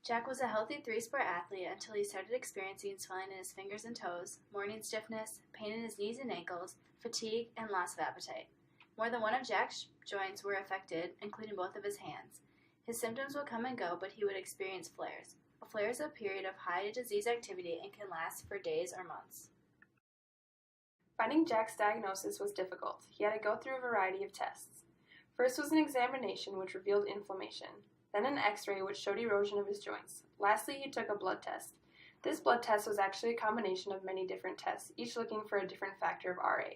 Jack was a healthy three-sport athlete until he started experiencing swelling in his fingers and toes, morning stiffness, pain in his knees and ankles, fatigue, and loss of appetite. More than one of Jack's joints were affected, including both of his hands. His symptoms would come and go, but he would experience flares. A flare is a period of high disease activity and can last for days or months. Finding Jack's diagnosis was difficult. He had to go through a variety of tests. First was an examination which revealed inflammation, then an x-ray which showed erosion of his joints. Lastly, he took a blood test. This blood test was actually a combination of many different tests, each looking for a different factor of RA.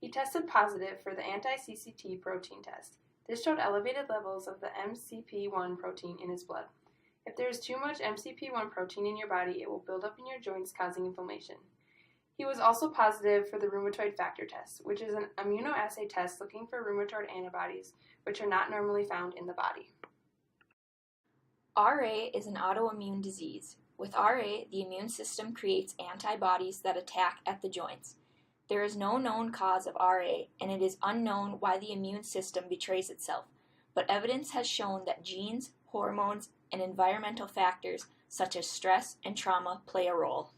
He tested positive for the anti-CCT protein test. This showed elevated levels of the MCP-1 protein in his blood. If there is too much MCP-1 protein in your body, it will build up in your joints, causing inflammation. He was also positive for the rheumatoid factor test, which is an immunoassay test looking for rheumatoid antibodies, which are not normally found in the body. RA is an autoimmune disease. With RA, the immune system creates antibodies that attack at the joints. There is no known cause of RA, and it is unknown why the immune system betrays itself, but evidence has shown that genes, hormones, and environmental factors such as stress and trauma play a role.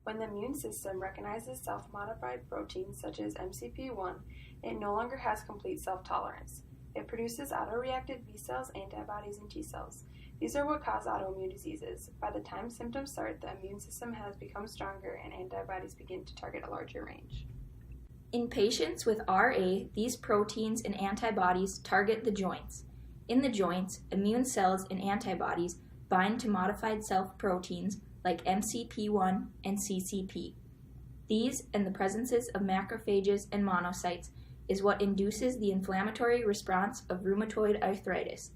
When the immune system recognizes self-modified proteins such as MCP-1, it no longer has complete self-tolerance. It produces autoreactive B cells, antibodies, and T cells. These are what cause autoimmune diseases. By the time symptoms start, the immune system has become stronger and antibodies begin to target a larger range. In patients with RA, these proteins and antibodies target the joints. In the joints, immune cells and antibodies bind to modified self-proteins like MCP-1 and CCP. These and the presences of macrophages and monocytes is what induces the inflammatory response of rheumatoid arthritis.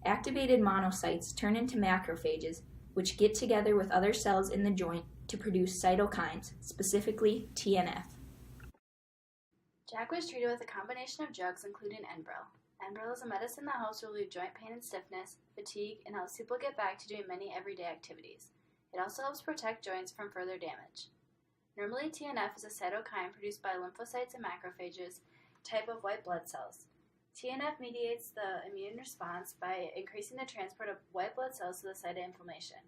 Activated monocytes turn into macrophages, which get together with other cells in the joint to produce cytokines, specifically TNF. Jack was treated with a combination of drugs including Enbrel. Enbrel is a medicine that helps relieve joint pain and stiffness, fatigue, and helps people get back to doing many everyday activities. It also helps protect joints from further damage. Normally, TNF is a cytokine produced by lymphocytes and macrophages, type of white blood cells. TNF mediates the immune response by increasing the transport of white blood cells to the site of inflammation.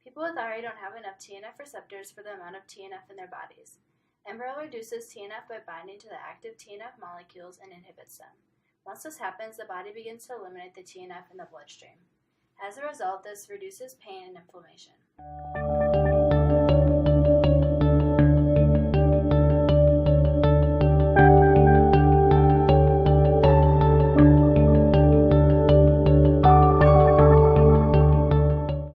People with RA don't have enough TNF receptors for the amount of TNF in their bodies. Enbrel reduces TNF by binding to the active TNF molecules and inhibits them. Once this happens, the body begins to eliminate the TNF in the bloodstream. As a result, this reduces pain and inflammation.